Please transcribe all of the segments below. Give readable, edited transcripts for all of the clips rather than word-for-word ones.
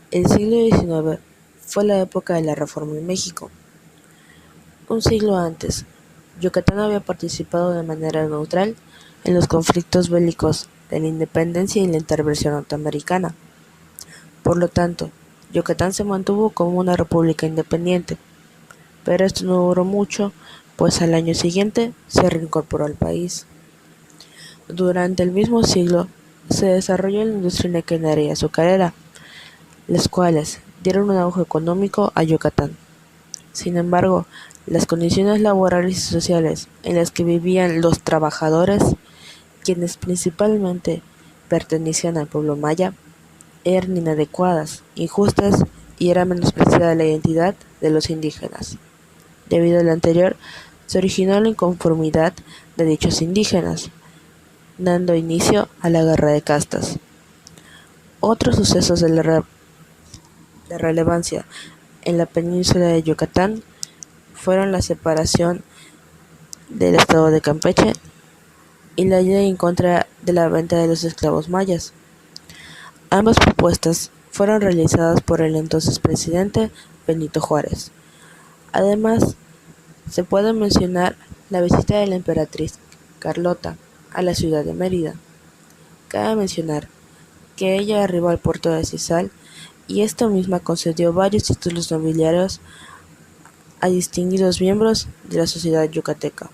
El siglo XIX fue la época de la Reforma en México. Un siglo antes, Yucatán había participado de manera neutral en los conflictos bélicos de la independencia y la intervención norteamericana. Por lo tanto, Yucatán se mantuvo como una república independiente, pero esto no duró mucho, pues al año siguiente se reincorporó al país. Durante el mismo siglo se desarrolló la industria nequenera y azucarera, las cuales dieron un auge económico a Yucatán. Sin embargo, las condiciones laborales y sociales en las que vivían los trabajadores, quienes principalmente pertenecían al pueblo maya, eran inadecuadas, injustas y era menospreciada la identidad de los indígenas. Debido a lo anterior, se originó la inconformidad de dichos indígenas, dando inicio a la guerra de castas. Otros sucesos de relevancia en la península de Yucatán fueron la separación del estado de Campeche y la ley en contra de la venta de los esclavos mayas. Ambas propuestas fueron realizadas por el entonces presidente Benito Juárez. Además, se puede mencionar la visita de la emperatriz Carlota a la ciudad de Mérida. Cabe mencionar que ella arribó al puerto de Cizal y esta misma concedió varios títulos nobiliarios a distinguidos miembros de la sociedad yucateca.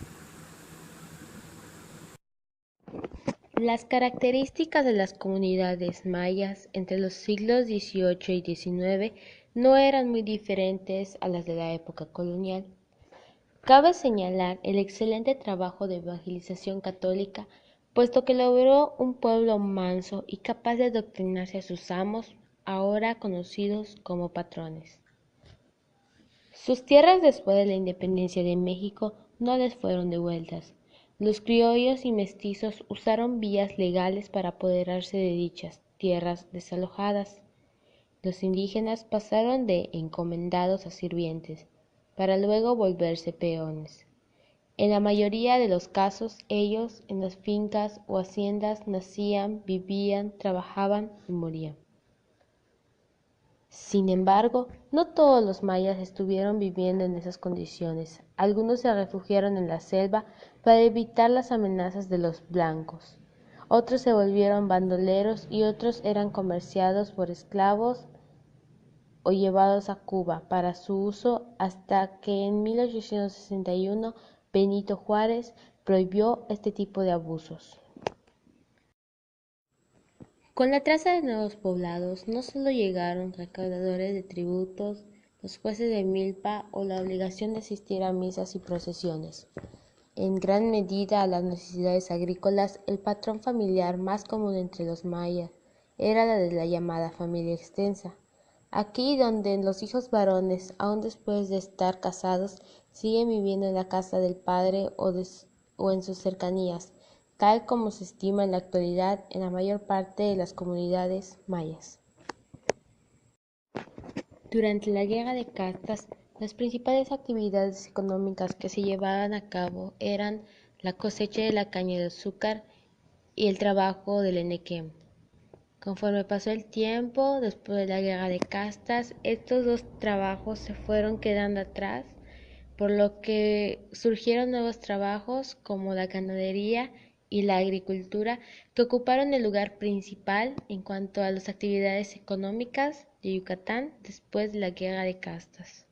Las características de las comunidades mayas entre los siglos XVIII y XIX no eran muy diferentes a las de la época colonial. Cabe señalar el excelente trabajo de evangelización católica, puesto que logró un pueblo manso y capaz de adoctrinarse a sus amos, ahora conocidos como patrones. Sus tierras después de la independencia de México no les fueron devueltas. Los criollos y mestizos usaron vías legales para apoderarse de dichas tierras desalojadas. Los indígenas pasaron de encomendados a sirvientes, para luego volverse peones. En la mayoría de los casos, ellos en las fincas o haciendas nacían, vivían, trabajaban y morían. Sin embargo, no todos los mayas estuvieron viviendo en esas condiciones. Algunos se refugiaron en la selva para evitar las amenazas de los blancos. Otros se volvieron bandoleros y otros eran comerciados por esclavos o llevados a Cuba para su uso hasta que en 1861 Benito Juárez prohibió este tipo de abusos. Con la traza de nuevos poblados no solo llegaron recaudadores de tributos, los jueces de milpa o la obligación de asistir a misas y procesiones. En gran medida a las necesidades agrícolas, el patrón familiar más común entre los mayas era la de la llamada familia extensa. Aquí donde los hijos varones, aun después de estar casados, siguen viviendo en la casa del padre o en sus cercanías, tal como se estima en la actualidad en la mayor parte de las comunidades mayas. Durante la Guerra de Castas, las principales actividades económicas que se llevaban a cabo eran la cosecha de la caña de azúcar y el trabajo del enequem. Conforme pasó el tiempo, después de la Guerra de Castas, estos dos trabajos se fueron quedando atrás, por lo que surgieron nuevos trabajos como la ganadería y la agricultura, que ocuparon el lugar principal en cuanto a las actividades económicas de Yucatán después de la Guerra de Castas.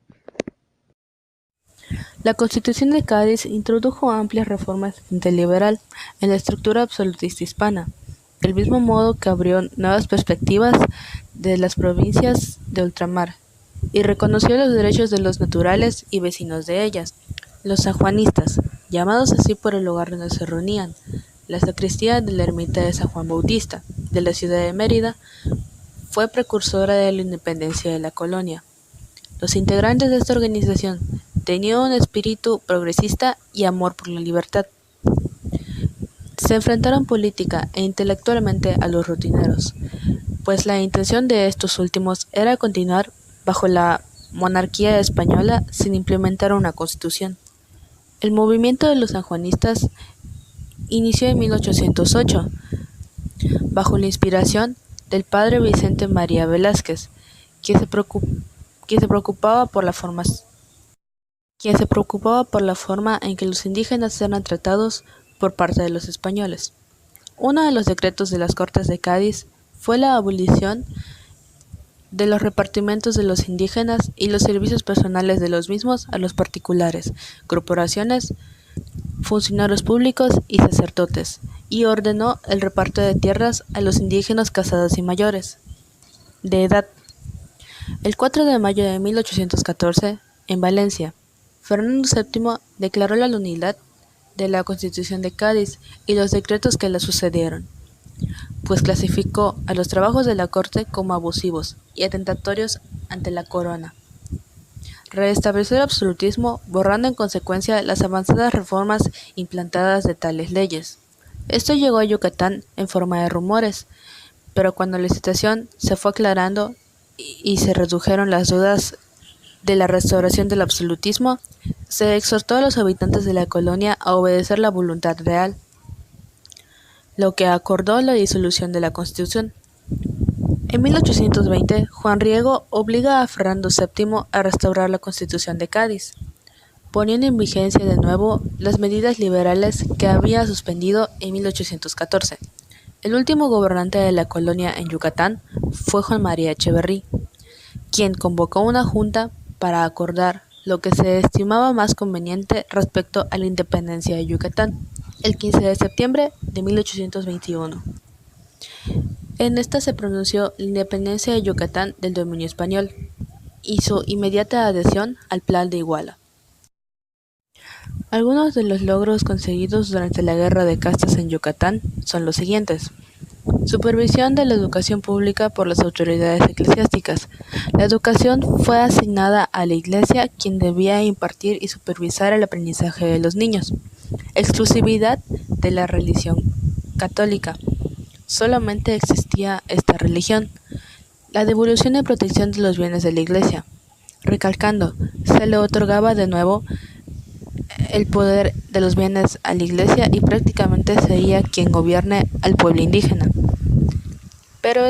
La Constitución de Cádiz introdujo amplias reformas de tinte liberal en la estructura absolutista hispana, del mismo modo que abrió nuevas perspectivas de las provincias de ultramar y reconoció los derechos de los naturales y vecinos de ellas. Los sanjuanistas, llamados así por el lugar donde se reunían, la sacristía de la ermita de San Juan Bautista, de la ciudad de Mérida, fue precursora de la independencia de la colonia. Los integrantes de esta organización tenían un espíritu progresista y amor por la libertad. Se enfrentaron política e intelectualmente a los rutineros, pues la intención de estos últimos era continuar bajo la monarquía española sin implementar una constitución. El movimiento de los sanjuanistas inició en 1808, bajo la inspiración del padre Vicente María Velázquez, quien se preocup- quien se preocupaba por la forma, quien se preocupaba por la forma en que los indígenas eran tratados por parte de los españoles. Uno de los decretos de las Cortes de Cádiz fue la abolición de los repartimientos de los indígenas y los servicios personales de los mismos a los particulares, corporaciones, funcionarios públicos y sacerdotes, y ordenó el reparto de tierras a los indígenas casados y mayores de edad. El 4 de mayo de 1814, en Valencia, Fernando VII declaró la nulidad de la Constitución de Cádiz y los decretos que la sucedieron, pues clasificó a los trabajos de la corte como abusivos y atentatorios ante la corona. Restableció el absolutismo, borrando en consecuencia las avanzadas reformas implantadas de tales leyes. Esto llegó a Yucatán en forma de rumores, pero cuando la situación se fue aclarando y se redujeron las dudas de la restauración del absolutismo, se exhortó a los habitantes de la colonia a obedecer la voluntad real, lo que acordó la disolución de la Constitución. En 1820, Juan Riego obliga a Fernando VII a restaurar la Constitución de Cádiz, poniendo en vigencia de nuevo las medidas liberales que había suspendido en 1814. El último gobernante de la colonia en Yucatán fue Juan María Echeverrí, quien convocó una junta para acordar lo que se estimaba más conveniente respecto a la independencia de Yucatán, el 15 de septiembre de 1821. En esta se pronunció la independencia de Yucatán del dominio español y su inmediata adhesión al Plan de Iguala. Algunos de los logros conseguidos durante la Guerra de Castas en Yucatán son los siguientes. Supervisión de la educación pública por las autoridades eclesiásticas. La educación fue asignada a la Iglesia, quien debía impartir y supervisar el aprendizaje de los niños. Exclusividad de la religión católica. Solamente existía esta religión. La devolución y protección de los bienes de la Iglesia. Recalcando, se le otorgaba de nuevo el poder de los bienes a la Iglesia y prácticamente sería quien gobierne al pueblo indígena. Pero